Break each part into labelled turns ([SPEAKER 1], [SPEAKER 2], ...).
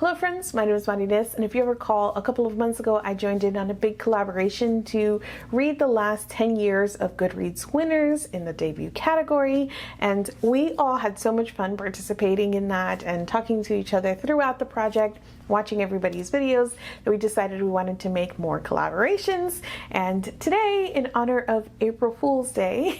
[SPEAKER 1] Hello friends, my name is Marides, and if you recall, a couple of months ago I joined in on a big collaboration to read the last 10 years of Goodreads winners in the debut category, and we all had so much fun participating in that and talking to each other throughout the project, watching everybody's videos, that we decided we wanted to make more collaborations. And today, in honor of April Fool's Day,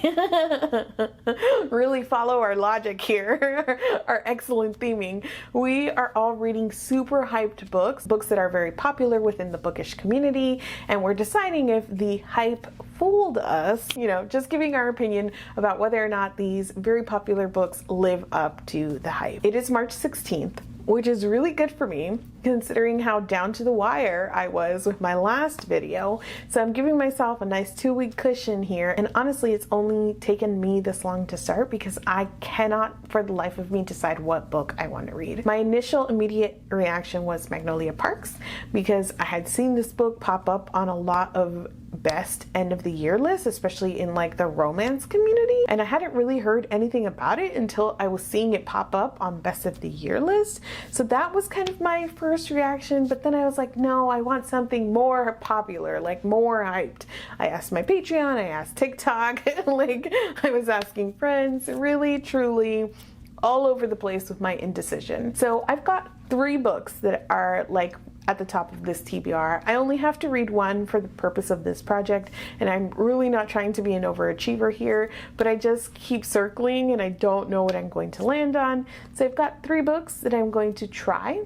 [SPEAKER 1] really follow our logic here, our excellent theming, we are all reading super hyped books that are very popular within the bookish community, and we're deciding if the hype fooled us, just giving our opinion about whether or not these very popular books live up to the hype. It is March 16th, which is really good for me considering how down to the wire I was with my last video. So I'm giving myself a nice 2-week cushion here, and honestly it's only taken me this long to start because I cannot for the life of me decide what book I want to read. My initial immediate reaction was Magnolia Parks because I had seen this book pop up on a lot of best end of the year lists, especially in like the romance community, and I hadn't really heard anything about it until I was seeing it pop up on best of the year list. So that was kind of my first reaction, but then I was like, no, I want something more popular, like more hyped. I asked my Patreon, I asked TikTok, like I was asking friends, really truly all over the place with my indecision. So I've got 3 books that are like at the top of this TBR. I only have to read one for the purpose of this project, and I'm really not trying to be an overachiever here, but I just keep circling and I don't know what I'm going to land on. So I've got 3 books that I'm going to try,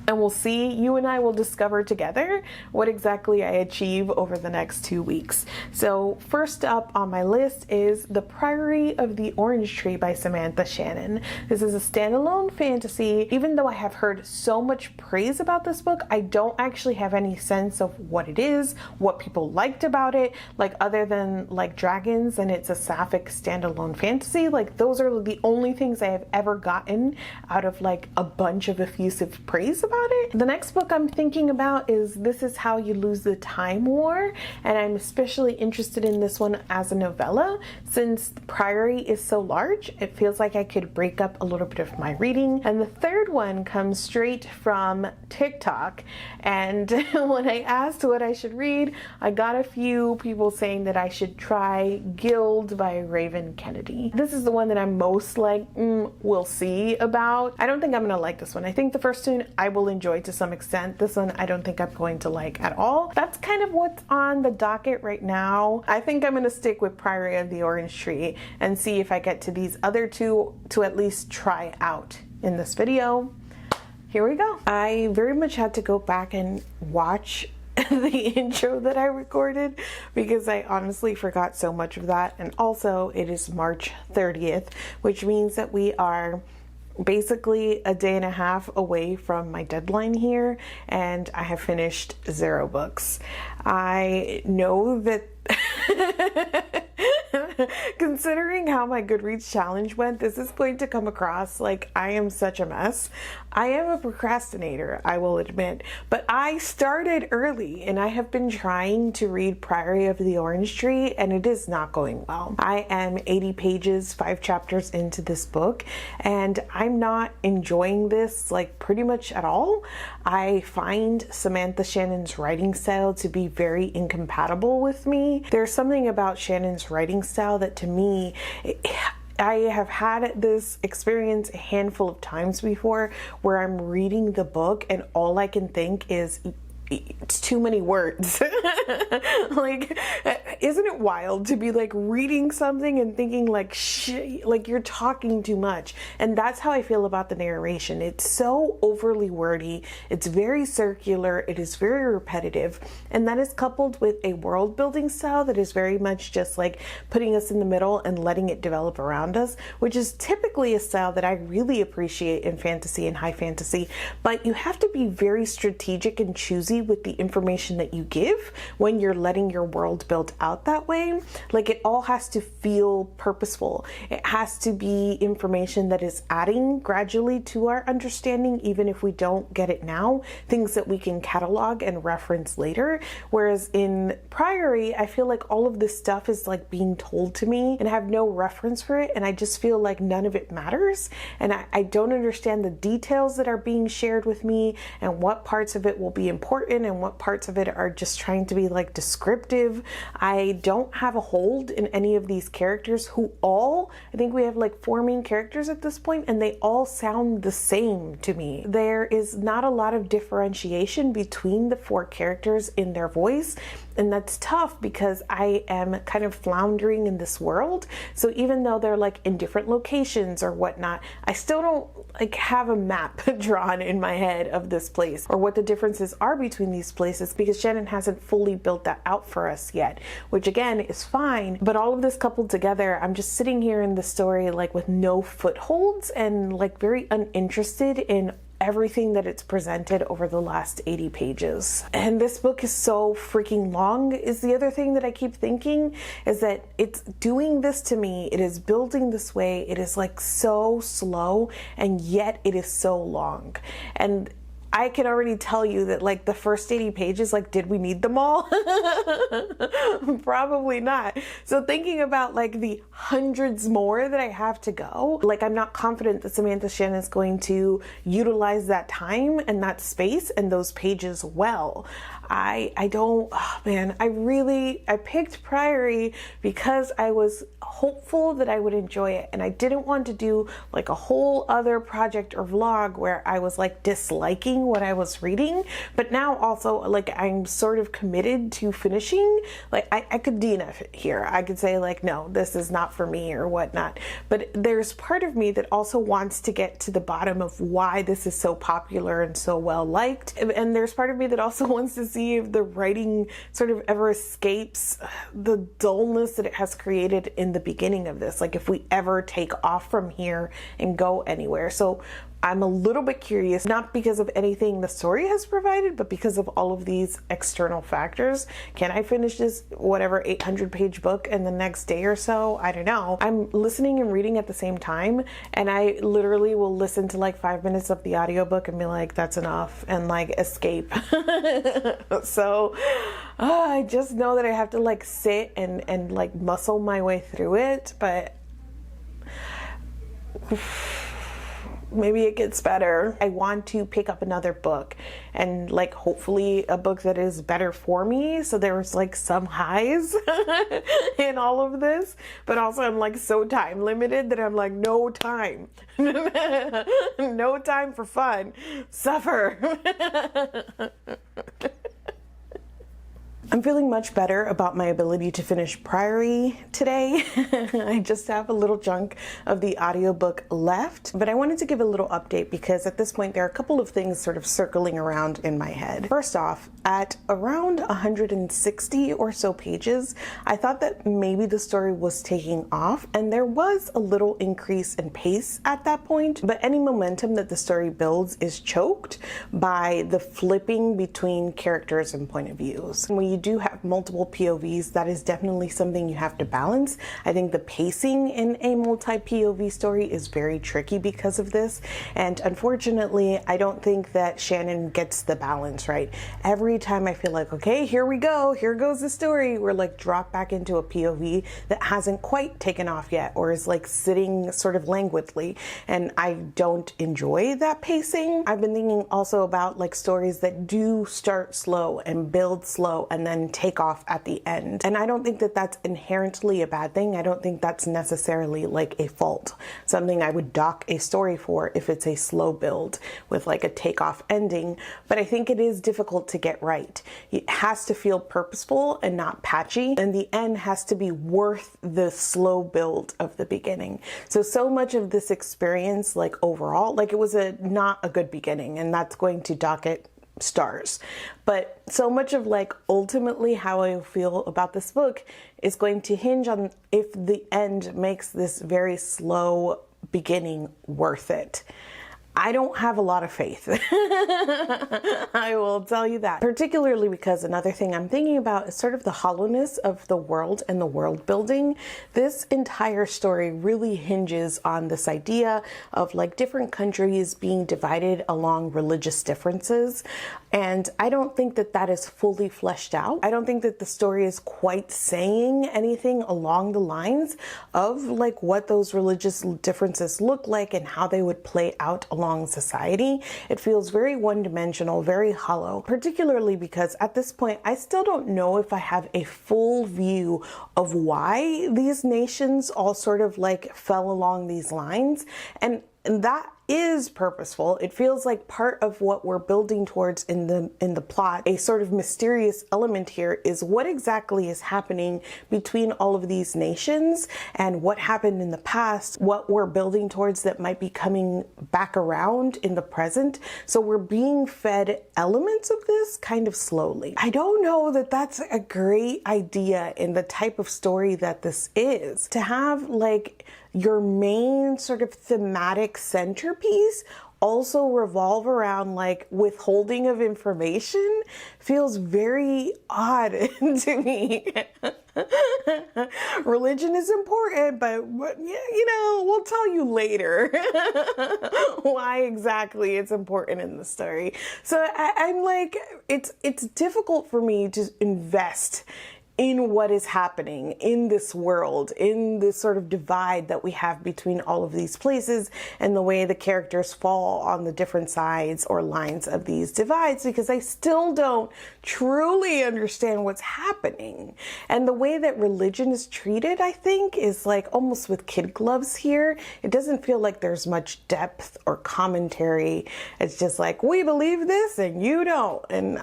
[SPEAKER 1] and we'll see, you and I will discover together what exactly I achieve over the next 2 weeks. So first up on my list is The Priory of the Orange Tree by Samantha Shannon. This is a standalone fantasy. Even though I have heard so much praise about this book, I don't actually have any sense of what it is, what people liked about it, like other than like dragons and it's a Sapphic standalone fantasy. Like those are the only things I have ever gotten out of like a bunch of effusive praise about it. The next book I'm thinking about is This Is How You Lose the Time War, and I'm especially interested in this one as a novella. Since the Priory is so large, it feels like I could break up a little bit of my reading. And the third one comes straight from TikTok, and when I asked what I should read, I got a few people saying that I should try Guild by Raven Kennedy. This is the one that I'm most like, we'll see about. I don't think I'm gonna like this one. I think the first one I will enjoy to some extent. This one I don't think I'm going to like at all. That's kind of what's on the docket right now. I think I'm going to stick with Priory of the Orange Tree and see if I get to these other 2 to at least try out in this video. Here we go. I very much had to go back and watch the intro that I recorded because I honestly forgot so much of that, and also it is March 30th, which means that we are basically a day and a half away from my deadline here, and I have finished 0 books. I know that considering how my Goodreads challenge went, this is going to come across like I am such a mess. I am a procrastinator, I will admit, but I started early and I have been trying to read Priory of the Orange Tree and it is not going well. I am 80 pages, 5 chapters into this book, and I'm not enjoying this like pretty much at all. I find Samantha Shannon's writing style to be very incompatible with me. There's something about Shannon's writing style that to me, I have had this experience a handful of times before where I'm reading the book and all I can think is, it's too many words. Like, isn't it wild to be like reading something and thinking like like you're talking too much? And that's how I feel about the narration. It's so overly wordy, it's very circular, it is very repetitive, and that is coupled with a world building style that is very much just like putting us in the middle and letting it develop around us, which is typically a style that I really appreciate in fantasy and high fantasy. But you have to be very strategic and choosy easy with the information that you give when you're letting your world build out that way. Like, it all has to feel purposeful. It has to be information that is adding gradually to our understanding, even if we don't get it now, things that we can catalog and reference later. Whereas in Priory, I feel like all of this stuff is like being told to me and I have no reference for it, and I just feel like none of it matters, and I don't understand the details that are being shared with me and what parts of it will be important and what parts of it are just trying to be like descriptive. I don't have a hold in any of these characters who all, I think we have like 4 main characters at this point, and they all sound the same to me. There is not a lot of differentiation between the 4 characters in their voice, and that's tough because I am kind of floundering in this world. So even though they're like in different locations or whatnot, I still don't like have a map drawn in my head of this place or what the differences are between these places, because Shannon hasn't fully built that out for us yet, which again is fine. But all of this coupled together, I'm just sitting here in the story like with no footholds and like very uninterested in everything that it's presented over the last 80 pages. And this book is so freaking long is the other thing that I keep thinking, is that it's doing this to me. It is building this way. It is like so slow, and yet it is so long. And I can already tell you that like the first 80 pages, like, did we need them all? Probably not. So thinking about like the hundreds more that I have to go, like, I'm not confident that Samantha Shannon is going to utilize that time and that space and those pages well. I don't, oh man, I picked Priory because I was hopeful that I would enjoy it, and I didn't want to do like a whole other project or vlog where I was like disliking what I was reading. But now also like I'm sort of committed to finishing. Like I could DNF it here. I could say like, no, this is not for me or whatnot. But there's part of me that also wants to get to the bottom of why this is so popular and so well liked. And there's part of me that also wants to see if the writing sort of ever escapes the dullness that it has created in the beginning of this. Like if we ever take off from here and go anywhere. So I'm a little bit curious, not because of anything the story has provided, but because of all of these external factors. Can I finish this whatever 800-page book in the next day or so? I don't know. I'm listening and reading at the same time, and I literally will listen to like 5 minutes of the audiobook and be like, that's enough, and like escape. So I just know that I have to like sit and like muscle my way through it, but maybe it gets better. I want to pick up another book, and like hopefully a book that is better for me. So there's like some highs in all of this, but also I'm like so time limited that I'm like, no time. No time for fun. Suffer. I'm feeling much better about my ability to finish Priory today. I just have a little chunk of the audiobook left, but I wanted to give a little update because at this point there are a couple of things sort of circling around in my head. First off, at around 160 or so pages, I thought that maybe the story was taking off, and there was a little increase in pace at that point, but any momentum that the story builds is choked by the flipping between characters and point of views. When you do have multiple POVs, that is definitely something you have to balance. I think the pacing in a multi-POV story is very tricky because of this, and unfortunately I don't think that Shannon gets the balance right. Every time I feel like, okay, here we go, here goes the story, we're like dropped back into a POV that hasn't quite taken off yet, or is like sitting sort of languidly, and I don't enjoy that pacing. I've been thinking also about like stories that do start slow and build slow and then take off at the end. And I don't think that that's inherently a bad thing. I don't think that's necessarily like a fault. Something I would dock a story for if it's a slow build with like a takeoff ending. But I think it is difficult to get right. It has to feel purposeful and not patchy. And the end has to be worth the slow build of the beginning. So much of this experience, like overall, like it was not a good beginning, and that's going to dock it stars. But so much of like ultimately how I feel about this book is going to hinge on if the end makes this very slow beginning worth it. I don't have a lot of faith. I will tell you that. Particularly because another thing I'm thinking about is sort of the hollowness of the world and the world building. This entire story really hinges on this idea of like different countries being divided along religious differences. And I don't think that that is fully fleshed out. I don't think that the story is quite saying anything along the lines of like what those religious differences look like and how they would play out along society. It feels very one-dimensional, very hollow, particularly because at this point, I still don't know if I have a full view of why these nations all sort of like fell along these lines. And that is purposeful. It feels like part of what we're building towards in the plot. A sort of mysterious element here is what exactly is happening between all of these nations and what happened in the past, what we're building towards that might be coming back around in the present. So we're being fed elements of this kind of slowly. I don't know that that's a great idea in the type of story that this is. To have like your main sort of thematic centerpiece also revolve around like withholding of information feels very odd to me. Religion is important, but you know, we'll tell you later why exactly it's important in the story. So I'm like, it's difficult for me to invest in what is happening in this world, in this sort of divide that we have between all of these places and the way the characters fall on the different sides or lines of these divides, because I still don't truly understand what's happening. And the way that religion is treated, I think, is like almost with kid gloves here. It doesn't feel like there's much depth or commentary. It's just like, we believe this and you don't. And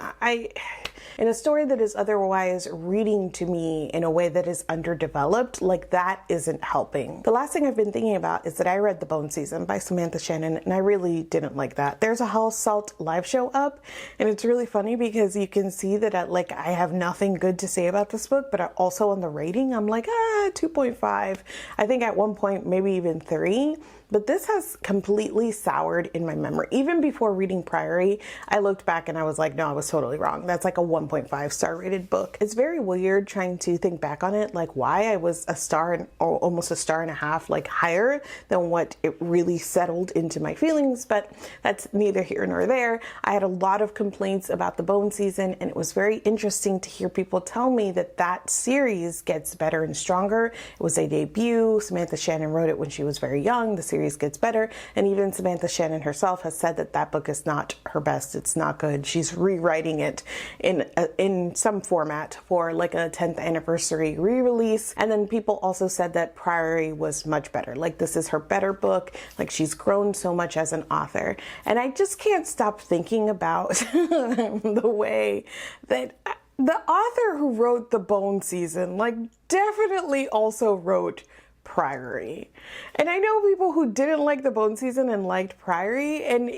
[SPEAKER 1] in a story that is otherwise reading to me in a way that is underdeveloped, like that isn't helping. The last thing I've been thinking about is that I read The Bone Season by Samantha Shannon, and I really didn't like that. There's a House Salt live show up, and it's really funny because you can see that I have nothing good to say about this book, but also on the rating, I'm like, 2.5. I think at one point, maybe even 3. But this has completely soured in my memory. Even before reading Priory, I looked back and I was like, no, I was totally wrong. That's like a 1.5 star rated book. It's very weird trying to think back on it, like why I was a star or almost a star and a half, like higher than what it really settled into my feelings, but that's neither here nor there. I had a lot of complaints about The Bone Season, and it was very interesting to hear people tell me that that series gets better and stronger. It was a debut. Samantha Shannon wrote it when she was very young. The series gets better, and even Samantha Shannon herself has said that that book is not her best. It's not good. She's rewriting it in some format for like a 10th anniversary re-release. And then people also said that Priory was much better. Like this is her better book. Like she's grown so much as an author. And I just can't stop thinking about the way that the author who wrote The Bone Season like definitely also wrote Priory. And I know people who didn't like The Bone Season and liked Priory, and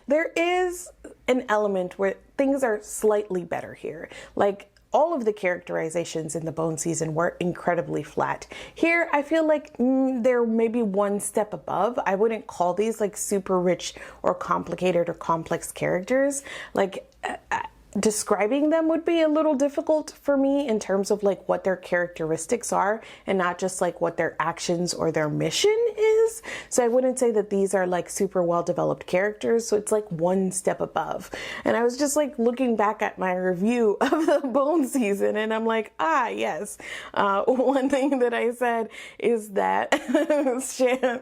[SPEAKER 1] there is an element where things are slightly better here. Like all of the characterizations in The Bone Season were incredibly flat. Here, I feel like they're maybe one step above. I wouldn't call these like super rich or complicated or complex characters. Like, describing them would be a little difficult for me in terms of like what their characteristics are and not just like what their actions or their mission is. So I wouldn't say that these are like super well developed characters. So it's like one step above. And I was just like looking back at my review of The Bone Season and I'm like, yes. One thing that I said is that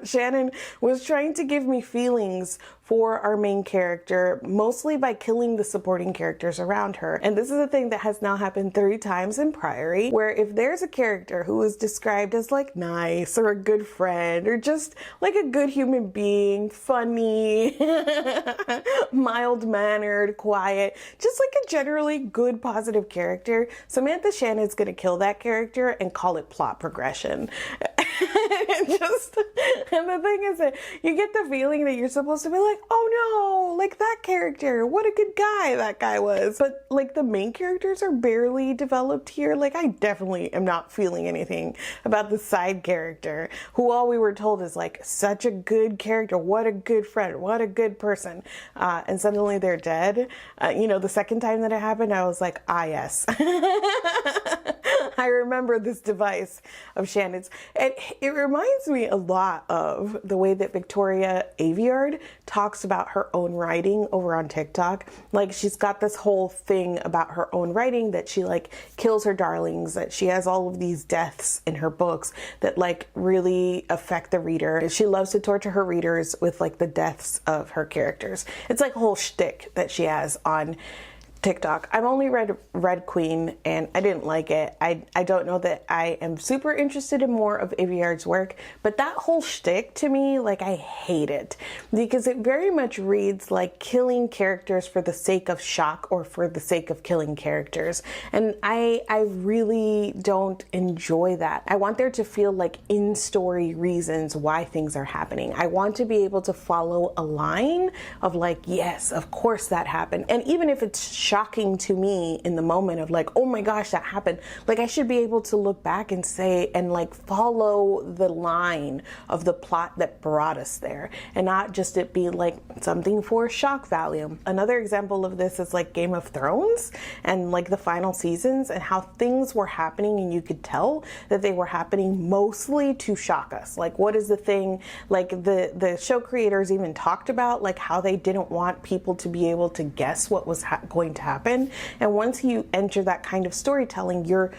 [SPEAKER 1] Shannon was trying to give me feelings for our main character, mostly by killing the supporting characters around her. And this is a thing that has now happened 3 times in Priory, where if there's a character who is described as like nice or a good friend or just like a good human being, funny, mild-mannered, quiet, just like a generally good, positive character, Samantha Shannon's gonna kill that character and call it plot progression. And the thing is that you get the feeling that you're supposed to be like, oh no, like that character, what a good guy that guy was. But like the main characters are barely developed here. Like I definitely am not feeling anything about the side character who all we were told is like such a good character, what a good friend, what a good person. And suddenly they're dead. You know, the second time that it happened, I was like, ah, yes. I remember this device of Shannon's. It reminds me a lot of the way that Victoria Aveyard talks about her own writing over on TikTok. Like she's got this whole thing about her own writing that she like kills her darlings, that she has all of these deaths in her books that like really affect the reader. She loves to torture her readers with like the deaths of her characters. It's like a whole shtick that she has on TikTok. I've only read Red Queen and I didn't like it. I don't know that I am super interested in more of Aveyard's work, but that whole shtick to me, like I hate it because it very much reads like killing characters for the sake of shock or for the sake of killing characters. And I really don't enjoy that. I want there to feel like in-story reasons why things are happening. I want to be able to follow a line of like, yes, of course that happened. And even if it's shocking to me in the moment of like, oh my gosh, that happened. Like I should be able to look back and say, and like follow the line of the plot that brought us there and not just it be like something for shock value. Another example of this is like Game of Thrones and like the final seasons and how things were happening and you could tell that they were happening mostly to shock us. Like what is the thing, like the show creators even talked about like how they didn't want people to be able to guess what was going to happen. And once you enter that kind of storytelling, you're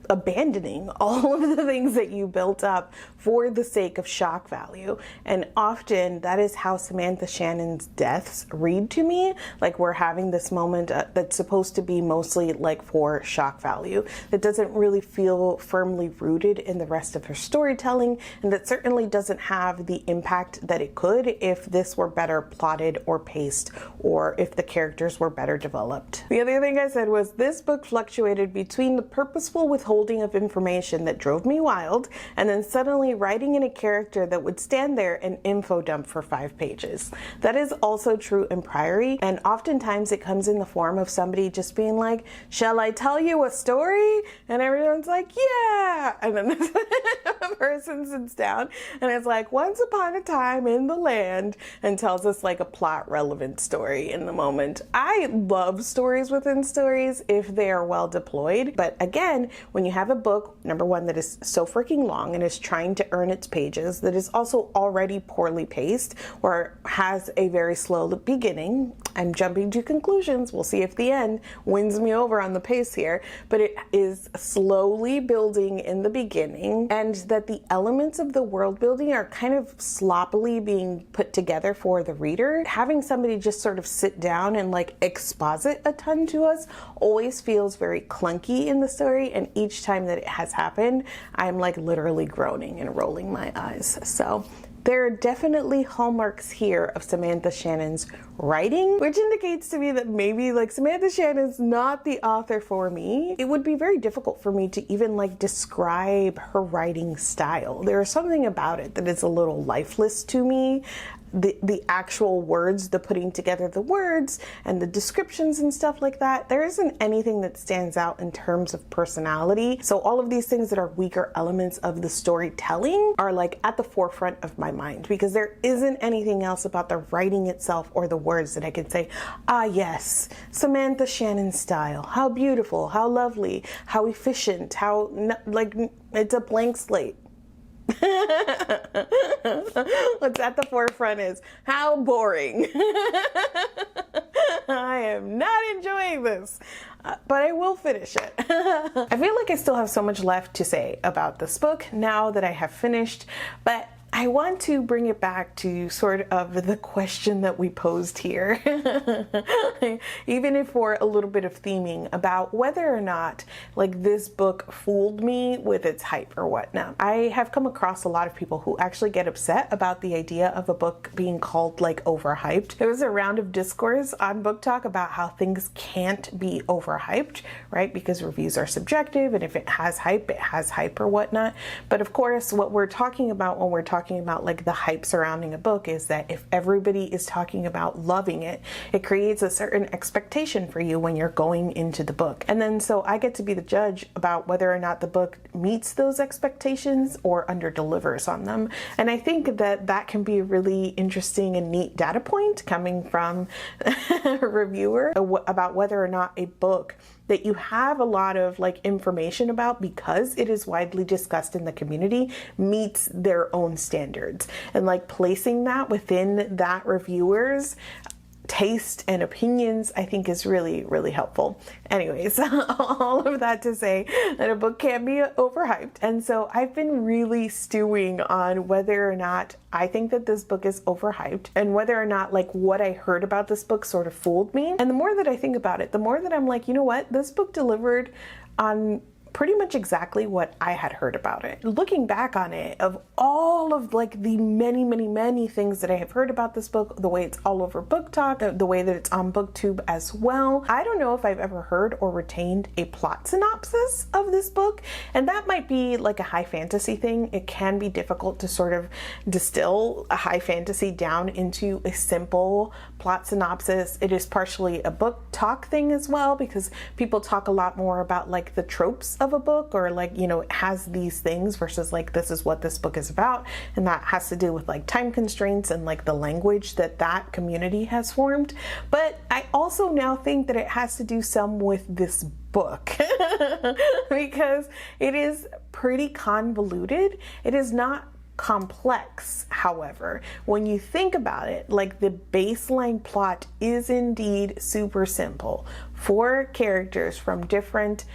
[SPEAKER 1] abandoning all of the things that you built up for the sake of shock value. And often that is how Samantha Shannon's deaths read to me. Like we're having this moment that's supposed to be mostly like for shock value, that doesn't really feel firmly rooted in the rest of her storytelling, and that certainly doesn't have the impact that it could if this were better plotted or paced, or if the characters were better developed. The other thing I said was this book fluctuated between the purposeful withholding of information that drove me wild, and then suddenly writing in a character that would stand there and info dump for 5 pages. That is also true in Priory, and oftentimes it comes in the form of somebody just being like, shall I tell you a story? And everyone's like, yeah! And then the person sits down and it's like, once upon a time in the land, and tells us like a plot relevant story in the moment. I love stories within stories if they are well deployed, but again, when you have a book, number one, that is so freaking long and is trying to earn its pages, that is also already poorly paced or has a very slow beginning. I'm jumping to conclusions. We'll see if the end wins me over on the pace here, but it is slowly building in the beginning, and that the elements of the world building are kind of sloppily being put together for the reader. Having somebody just sort of sit down and like exposit a ton to us always feels very clunky in the story, and each time that it has happened, I'm like literally groaning and rolling my eyes. So there are definitely hallmarks here of Samantha Shannon's writing, which indicates to me that maybe like Samantha Shannon's not the author for me. It would be very difficult for me to even like describe her writing style. There is something about it that is a little lifeless to me. The actual words, the putting together the words and the descriptions and stuff like that, there isn't anything that stands out in terms of personality. So all of these things that are weaker elements of the storytelling are like at the forefront of my mind, because there isn't anything else about the writing itself or the words that I could say, ah yes, Samantha Shannon style, how beautiful, how lovely, how efficient, how like it's a blank slate. What's at the forefront is how boring. I am not enjoying this, but I will finish it. I feel like I still have so much left to say about this book now that I have finished, but I want to bring it back to sort of the question that we posed here, even if for a little bit of theming about whether or not like this book fooled me with its hype or whatnot. I have come across a lot of people who actually get upset about the idea of a book being called like overhyped. There was a round of discourse on BookTok about how things can't be overhyped, right? Because reviews are subjective, and if it has hype, it has hype or whatnot. But of course, what we're talking about when we're talking about like the hype surrounding a book is that if everybody is talking about loving it, it creates a certain expectation for you when you're going into the book. And then so I get to be the judge about whether or not the book meets those expectations or under delivers on them. And I think that that can be a really interesting and neat data point coming from a reviewer about whether or not a book that you have a lot of like information about because it is widely discussed in the community meets their own standards, and like placing that within that reviewer's taste and opinions, I think is really, really helpful. Anyways, all of that to say that a book can be overhyped. And so I've been really stewing on whether or not I think that this book is overhyped and whether or not like what I heard about this book sort of fooled me. And the more that I think about it, the more that I'm like, you know what, this book delivered on pretty much exactly what I had heard about it. Looking back on it, of all of like the many, many, many things that I have heard about this book, the way it's all over BookTok, the way that it's on booktube as well, I don't know if I've ever heard or retained a plot synopsis of this book. And that might be like a high fantasy thing. It can be difficult to sort of distill a high fantasy down into a simple plot synopsis. It is partially a BookTok thing as well, because people talk a lot more about like the tropes of a book, or like, you know, it has these things versus like this is what this book is about. And that has to do with like time constraints and like the language that that community has formed. But I also now think that it has to do some with this book because it is pretty convoluted. It is not complex, however. When you think about it, like the baseline plot is indeed super simple. 4 characters from different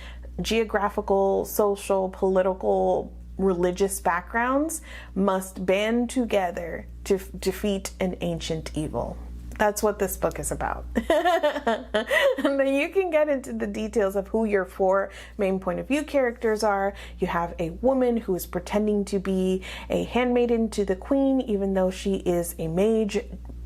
[SPEAKER 1] geographical, social, political, religious backgrounds must band together to defeat an ancient evil. That's what this book is about. And then you can get into the details of who your 4 main point of view characters are. You have a woman who is pretending to be a handmaiden to the queen, even though she is a mage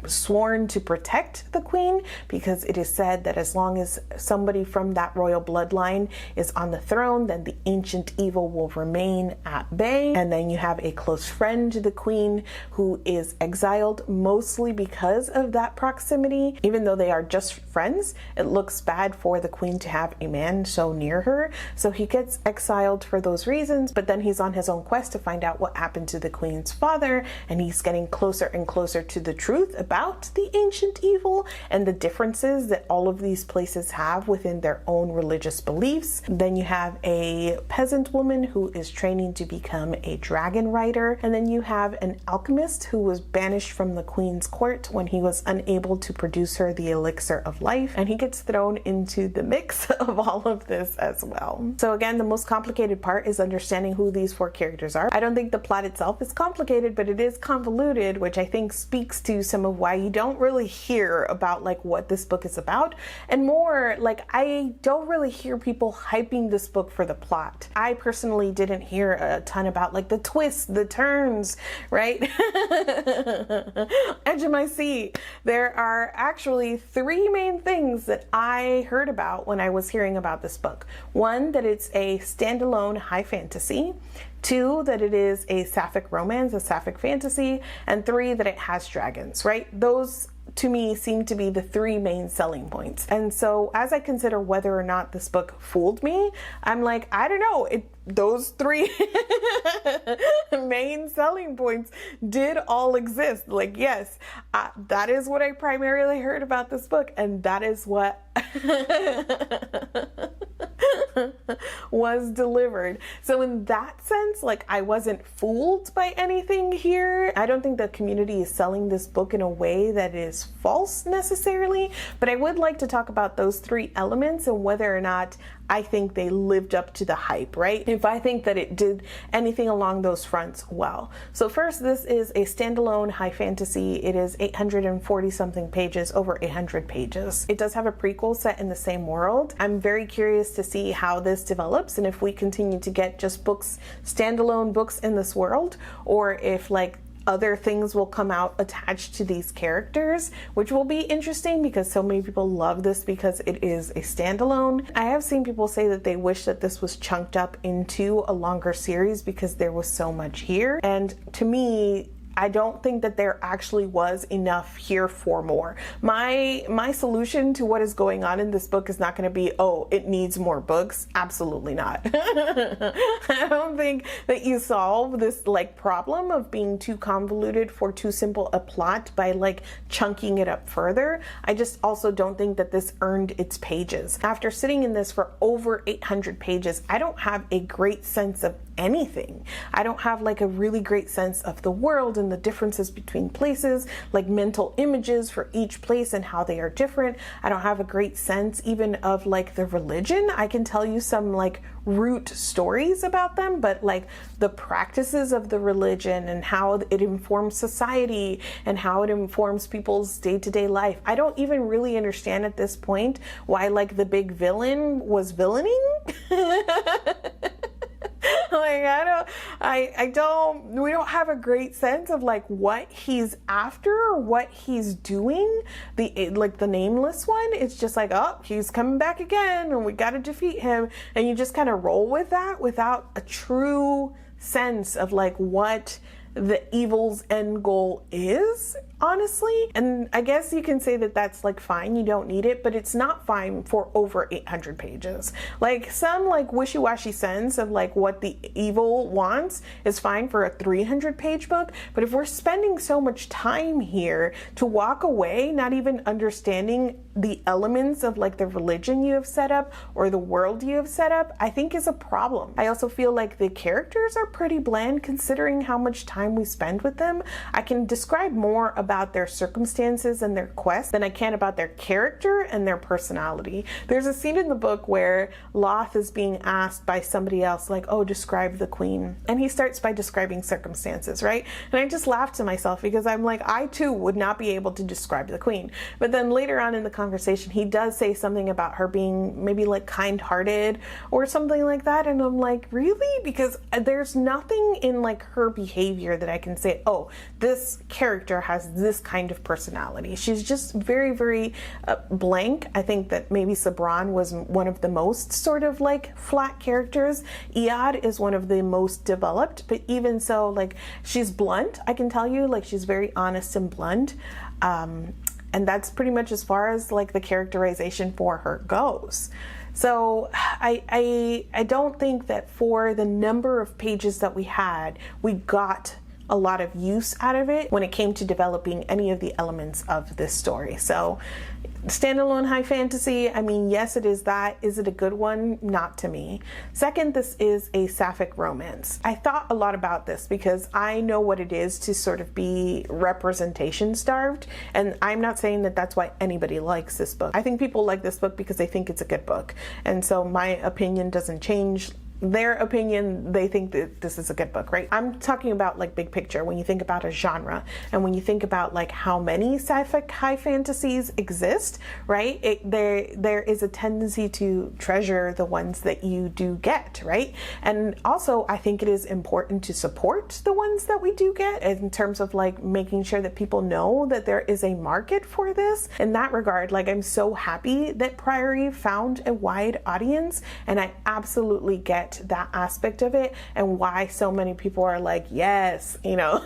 [SPEAKER 1] sworn to protect the queen, because it is said that as long as somebody from that royal bloodline is on the throne, then the ancient evil will remain at bay. And then you have a close friend to the queen who is exiled mostly because of that proximity. Even though they are just friends, it looks bad for the queen to have a man so near her. So he gets exiled for those reasons, but then he's on his own quest to find out what happened to the queen's father, and he's getting closer and closer to the truth about the ancient evil and the differences that all of these places have within their own religious beliefs. Then you have a peasant woman who is training to become a dragon rider, and then you have an alchemist who was banished from the queen's court when he was unable to produce her the elixir of life, and he gets thrown into the mix of all of this as well. So again, the most complicated part is understanding who these 4 characters are. I don't think the plot itself is complicated, but it is convoluted, which I think speaks to some of why you don't really hear about like what this book is about, and more like I don't really hear people hyping this book for the plot. I personally didn't hear a ton about like the twists, the turns, right? Edge of my seat. There are actually 3 main things that I heard about when I was hearing about this book. 1, that it's a standalone high fantasy. 2, that it is a sapphic romance, a sapphic fantasy, and 3, that it has dragons, right? Those to me seem to be the 3 main selling points. And so as I consider whether or not this book fooled me, I'm like, I don't know, those 3 main selling points did all exist. Like, yes, that is what I primarily heard about this book, and that is what was delivered. So in that sense, like, I wasn't fooled by anything here. I don't think the community is selling this book in a way that is false necessarily, but I would like to talk about those 3 elements and whether or not I think they lived up to the hype, right? If I think that it did anything along those fronts, well. So first, this is a standalone high fantasy. It is 840 something pages, over 800 pages. It does have a prequel set in the same world. I'm very curious to see how this develops and if we continue to get just books, standalone books in this world, or if like other things will come out attached to these characters, which will be interesting because so many people love this because it is a standalone. I have seen people say that they wish that this was chunked up into a longer series because there was so much here. And to me, I don't think that there actually was enough here for more. My solution to what is going on in this book is not going to be, oh, it needs more books. Absolutely not. I don't think that you solve this like problem of being too convoluted for too simple a plot by like chunking it up further. I just also don't think that this earned its pages. After sitting in this for over 800 pages, I don't have a great sense of anything. I don't have like a really great sense of the world and the differences between places, like mental images for each place and how they are different. I don't have a great sense even of like the religion. I can tell you some like root stories about them, but like the practices of the religion and how it informs society and how it informs people's day-to-day life, I don't even really understand at this point why like the big villain was villaining. Like we don't have a great sense of like what he's after or what he's doing. The nameless one, it's just like, oh, he's coming back again and we got to defeat him, and you just kind of roll with that without a true sense of like what the evil's end goal is, honestly. And I guess you can say that that's like fine, you don't need it, but it's not fine for over 800 pages. Like some like wishy-washy sense of like what the evil wants is fine for a 300 page book, but if we're spending so much time here to walk away not even understanding the elements of like the religion you have set up or the world you have set up, I think is a problem. I also feel like the characters are pretty bland considering how much time we spend with them. I can describe more about their circumstances and their quest than I can about their character and their personality. There's a scene in the book where Loth is being asked by somebody else like, oh, describe the queen. And he starts by describing circumstances, right? And I just laughed to myself because I'm like, I too would not be able to describe the queen. But then later on in the conversation, he does say something about her being maybe like kind-hearted or something like that. And I'm like, really? Because there's nothing in like her behavior that I can say, oh, this character has this kind of personality. She's just very, very blank. I think that maybe Sabran was one of the most sort of like flat characters. Iad is one of the most developed, but even so, like she's blunt. I can tell you, like she's very honest and blunt. And that's pretty much as far as like the characterization for her goes. So I don't think that for the number of pages that we had, we got a lot of use out of it when it came to developing any of the elements of this story. So standalone high fantasy, I mean, yes, it is that. Is it a good one? Not to me. Second, this is a Sapphic romance. I thought a lot about this because I know what it is to sort of be representation starved. And I'm not saying that that's why anybody likes this book. I think people like this book because they think it's a good book. And so my opinion doesn't change their opinion. They think that this is a good book, right? I'm talking about like big picture when you think about a genre and when you think about like how many Sapphic high fantasies exist, right? There is a tendency to treasure the ones that you do get, right? And also I think it is important to support the ones that we do get in terms of like making sure that people know that there is a market for this. In that regard, like I'm so happy that Priory found a wide audience, and I absolutely get that aspect of it and why so many people are like, yes, you know,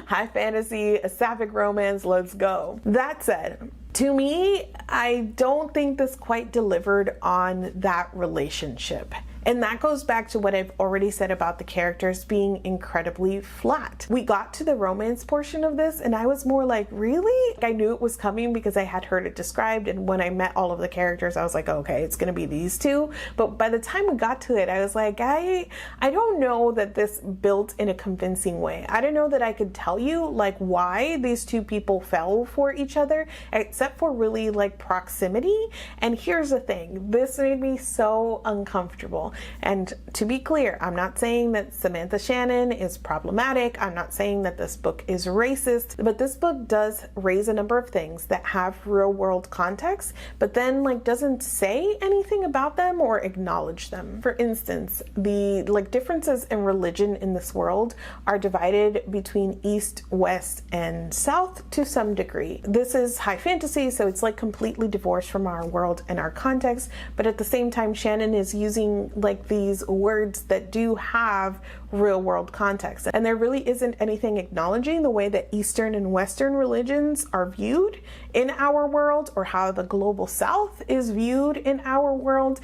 [SPEAKER 1] high fantasy, a Sapphic romance, let's go. That said, to me, I don't think this quite delivered on that relationship. And that goes back to what I've already said about the characters being incredibly flat. We got to the romance portion of this and I was more like, really? I knew it was coming because I had heard it described, and when I met all of the characters I was like, okay, it's gonna be these two. But by the time we got to it, I was like, I don't know that this built in a convincing way. I don't know that I could tell you like why these two people fell for each other, except for really like proximity. And here's the thing, this made me so uncomfortable. And to be clear, I'm not saying that Samantha Shannon is problematic. I'm not saying that this book is racist, but this book does raise a number of things that have real world context, but then like doesn't say anything about them or acknowledge them. For instance, the like differences in religion in this world are divided between East, West, and South to some degree. This is high fantasy, so it's like completely divorced from our world and our context, but at the same time Shannon is using like these words that do have real world context, and there really isn't anything acknowledging the way that Eastern and Western religions are viewed in our world, or how the global South is viewed in our world,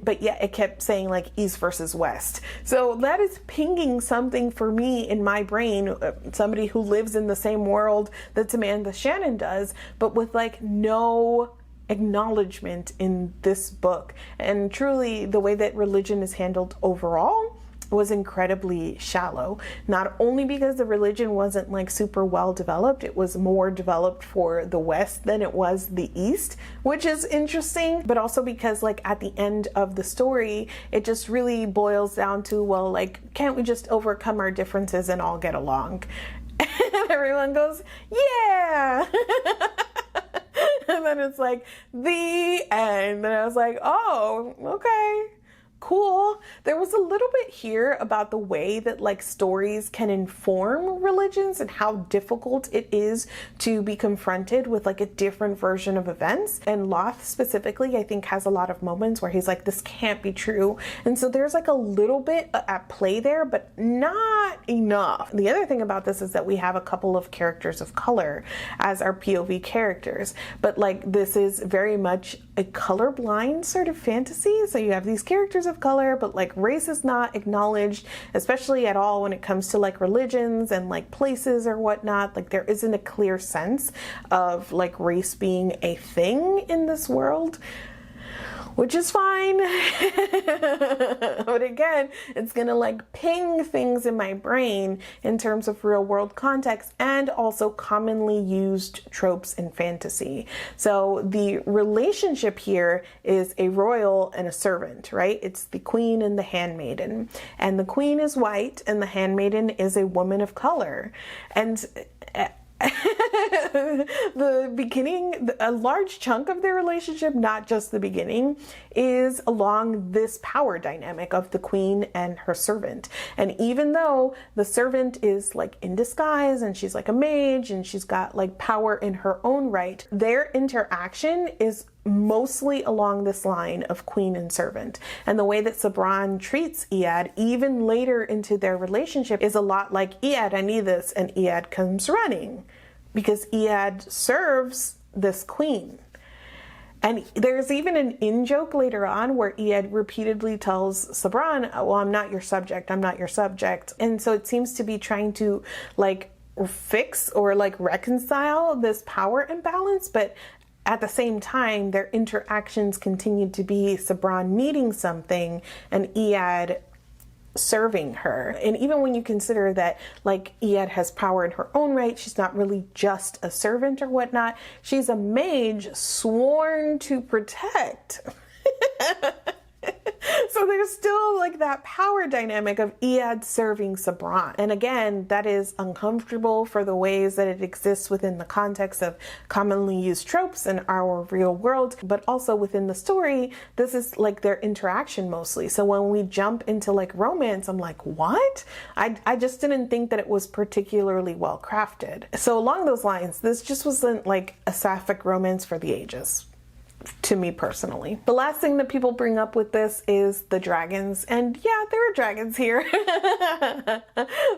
[SPEAKER 1] but yet it kept saying like East versus West. So that is pinging something for me in my brain, somebody who lives in the same world that Samantha Shannon does, but with like no acknowledgement in this book. And truly the way that religion is handled overall was incredibly shallow, not only because the religion wasn't like super well developed, it was more developed for the West than it was the East, which is interesting, but also because like at the end of the story it just really boils down to, well, like, can't we just overcome our differences and all get along? And everyone goes, yeah. And then it's like the end, and I was like, oh, okay, cool. There was a little bit here about the way that like stories can inform religions and how difficult it is to be confronted with like a different version of events. And Loth specifically, I think, has a lot of moments where he's like, this can't be true. And so there's like a little bit at play there, but not enough. The other thing about this is that we have a couple of characters of color as our POV characters, but like this is very much a colorblind sort of fantasy. So you have these characters of color, but like race is not acknowledged, especially at all when it comes to like religions and like places or whatnot. Like there isn't a clear sense of like race being a thing in this world, which is fine. But again, it's gonna like ping things in my brain in terms of real world context and also commonly used tropes in fantasy. So the relationship here is a royal and a servant, right? It's the queen and the handmaiden, and the queen is white and the handmaiden is a woman of color. And the beginning, a large chunk of their relationship, not just the beginning, is along this power dynamic of the queen and her servant. And even though the servant is like in disguise and she's like a mage and she's got like power in her own right, their interaction is mostly along this line of queen and servant. And the way that Sabran treats Iad, even later into their relationship, is a lot like, Iad, I need this, and Iad comes running because Iad serves this queen. And there's even an in-joke later on where Iad repeatedly tells Sabran, well, I'm not your subject, I'm not your subject. And so it seems to be trying to like fix or like reconcile this power imbalance, but at the same time, their interactions continued to be Sabran needing something and Iad serving her. And even when you consider that like Iad has power in her own right, she's not really just a servant or whatnot, she's a mage sworn to protect. So there's still like that power dynamic of Iad serving Sabran. And again, that is uncomfortable for the ways that it exists within the context of commonly used tropes in our real world, but also within the story, this is like their interaction mostly. So when we jump into like romance, I'm like, what? I just didn't think that it was particularly well crafted. So along those lines, this just wasn't like a sapphic romance for the ages. to me personally. The last thing that people bring up with this is the dragons, and yeah, there are dragons here.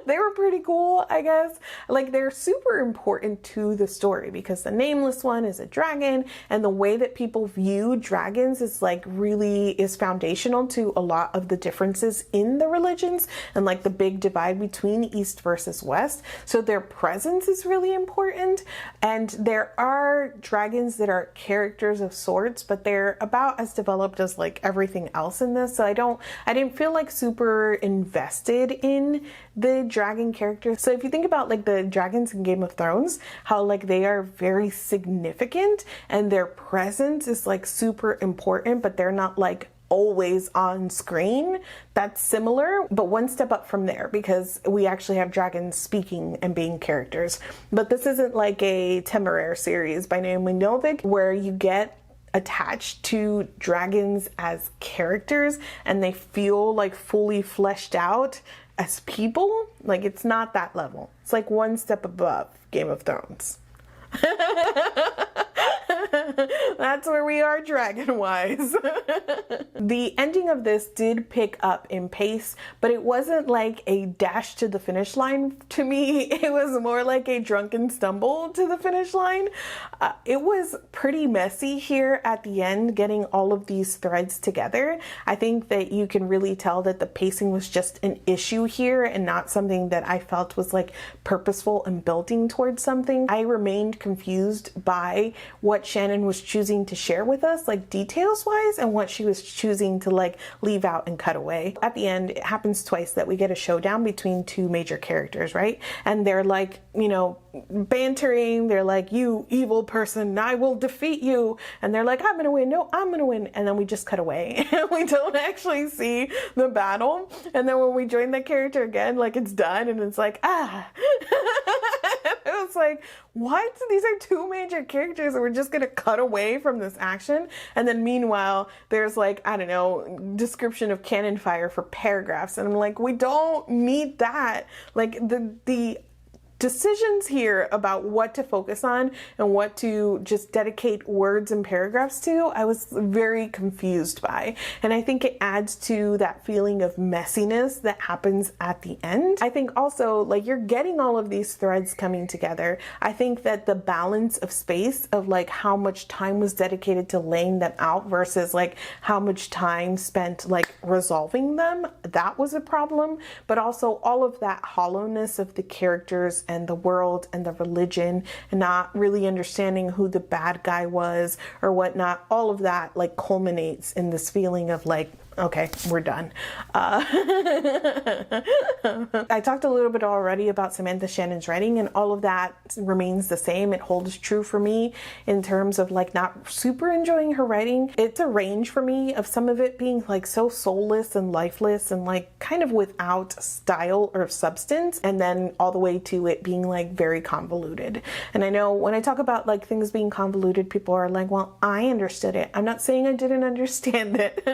[SPEAKER 1] They were pretty cool, I guess. Like, they're super important to the story because the nameless one is a dragon, and the way that people view dragons is like really is foundational to a lot of the differences in the religions and like the big divide between East versus West. So their presence is really important, and there are dragons that are characters of sorts, but they're about as developed as like everything else in this. So I didn't feel like super invested in the dragon characters. So if you think about like the dragons in Game of Thrones, how like they are very significant and their presence is like super important, but they're not like always on screen. That's similar, but one step up from there because we actually have dragons speaking and being characters. But this isn't like a Temeraire series by Naomi Novik where you get attached to dragons as characters and they feel like fully fleshed out as people. Like, it's not that level. It's like one step above Game of Thrones. That's where we are dragon wise. The ending of this did pick up in pace, but it wasn't like a dash to the finish line to me. It was more like a drunken stumble to the finish line. It was pretty messy here at the end, getting all of these threads together. I think that you can really tell that the pacing was just an issue here and not something that I felt was like purposeful and building towards something. I remained confused by what Shannon was choosing to share with us, like details wise, and what she was choosing to like leave out and cut away. At the end, it happens twice that we get a showdown between two major characters, right? And they're like, you know, bantering. They're like, you evil person, I will defeat you. And they're like, I'm gonna win. No, I'm gonna win. And then we just cut away. We don't actually see the battle. And then when we join the character again, like it's done and it's like, ah. It was like, what? These are two major characters and we're just gonna cut away from this action? And then meanwhile, there's like, I don't know, description of cannon fire for paragraphs. And I'm like, we don't need that. Like the decisions here about what to focus on and what to just dedicate words and paragraphs to, I was very confused by. And I think it adds to that feeling of messiness that happens at the end. I think also, like, you're getting all of these threads coming together. I think that the balance of space of like how much time was dedicated to laying them out versus like how much time spent like resolving them, that was a problem. But also all of that hollowness of the characters and the world and the religion and not really understanding who the bad guy was or whatnot, all of that like culminates in this feeling of like, okay, we're done. I talked a little bit already about Samantha Shannon's writing, and all of that remains the same. It holds true for me in terms of like not super enjoying her writing. It's a range for me of some of it being like so soulless and lifeless and like kind of without style or substance, and then all the way to it being like very convoluted. And I know when I talk about like things being convoluted, people are like, well, I understood it. I'm not saying I didn't understand it.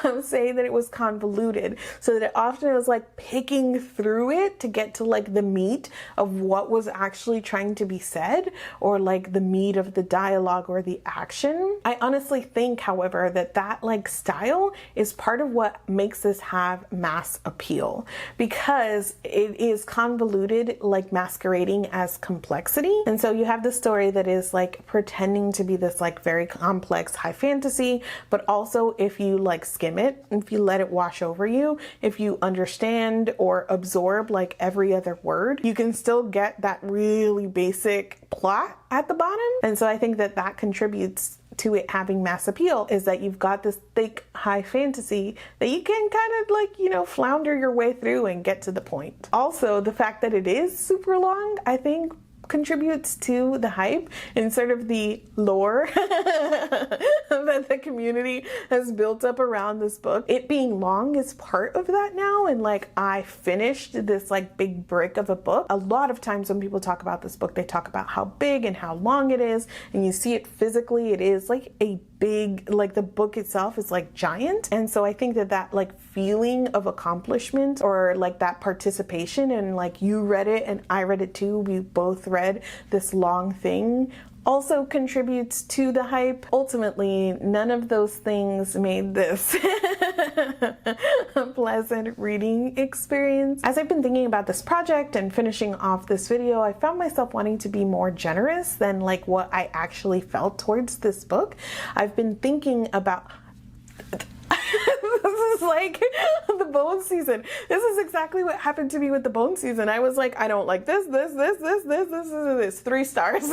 [SPEAKER 1] I'm saying that it was convoluted, so that it often was like picking through it to get to like the meat of what was actually trying to be said, or like the meat of the dialogue or the action. I honestly think, however, that that like style is part of what makes this have mass appeal, because it is convoluted, like masquerading as complexity. And so you have the story that is like pretending to be this like very complex high fantasy, but also if you like skim it, if you let it wash over you, if you understand or absorb like every other word, you can still get that really basic plot at the bottom. And so I think that that contributes to it having mass appeal, is that you've got this thick high fantasy that you can kind of like, you know, flounder your way through and get to the point. Also, the fact that it is super long, I think contributes to the hype and sort of the lore that the community has built up around this book. It being long is part of that now, and like I finished this like big brick of a book. A lot of times when people talk about this book, they talk about how big and how long it is, and you see it physically, it is like a big, like the book itself is like giant. And so I think that that like feeling of accomplishment, or like that participation, and like you read it and I read it too, we both read this long thing, also contributes to the hype. Ultimately, none of those things made this a pleasant reading experience. As I've been thinking about this project and finishing off this video, I found myself wanting to be more generous than like what I actually felt towards this book. I've been thinking about this is like the bone season. This is exactly what happened to me with the bone season. I was like, I don't like this, 3 stars.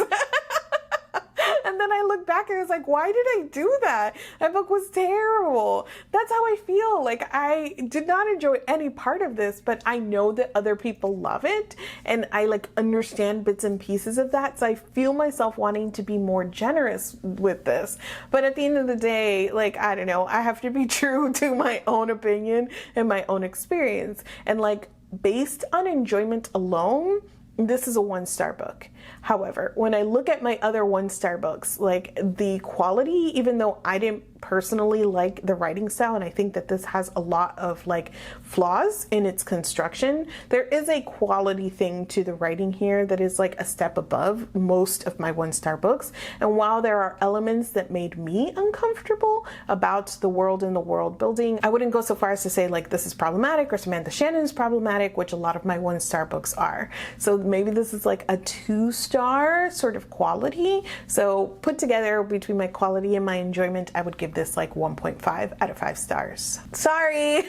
[SPEAKER 1] And then I looked back and I was like, why did I do that? That book was terrible. That's how I feel. Like, I did not enjoy any part of this, but I know that other people love it. And I like understand bits and pieces of that. So I feel myself wanting to be more generous with this. But at the end of the day, like, I don't know, I have to be true to my own opinion and my own experience. And like, based on enjoyment alone, this is a 1-star book. However, when I look at my other 1-star books, like the quality, even though I didn't personally like the writing style, and I think that this has a lot of like flaws in its construction, there is a quality thing to the writing here that is like a step above most of my 1-star books. And while there are elements that made me uncomfortable about the world and the world building, I wouldn't go so far as to say like this is problematic or Samantha Shannon is problematic, which a lot of my 1-star books are. So maybe this is like a 2-star sort of quality. So put together between my quality and my enjoyment, I would give this like 1.5 out of 5 stars. Sorry.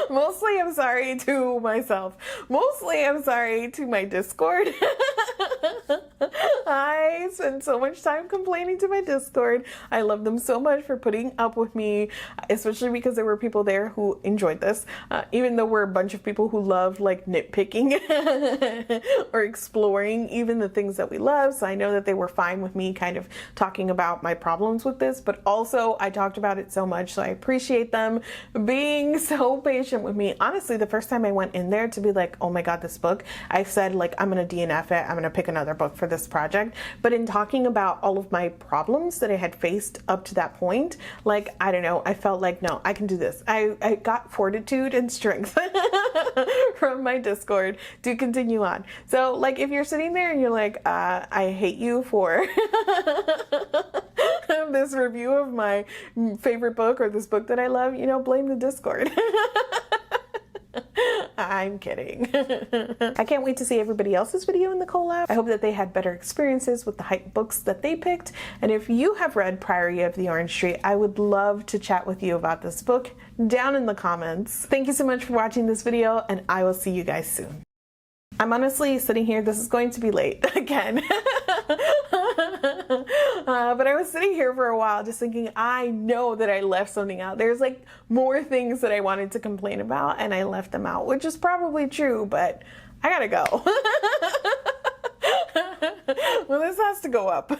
[SPEAKER 1] Mostly I'm sorry to myself. Mostly I'm sorry to my Discord. I spend so much time complaining to my Discord. I love them so much for putting up with me, especially because there were people there who enjoyed this, even though we're a bunch of people who love like nitpicking or exploring even the things that we love. So I know that they were fine with me kind of talking about my problems with this, but also I talked about it so much. So I appreciate them being so patient with me. Honestly, the first time I went in there to be like, oh my God, this book, I said like, I'm going to DNF it. I'm going to pick another book for this project. But in talking about all of my problems that I had faced up to that point, like, I don't know, I felt like, no, I can do this. I got fortitude and strength from my Discord to continue on. So like, if you're sitting there and you're like, I hate you for this review of my favorite book or this book that I love, you know, blame the Discord. I'm kidding. I can't wait to see everybody else's video in the collab. I hope that they had better experiences with the hype books that they picked. And if you have read Priory of the Orange Tree, I would love to chat with you about this book down in the comments. Thank you so much for watching this video, and I will see you guys soon. I'm honestly sitting here, this is going to be late again. But I was sitting here for a while just thinking, I know that I left something out. There's like more things that I wanted to complain about and I left them out, which is probably true, but I gotta go. Well, this has to go up.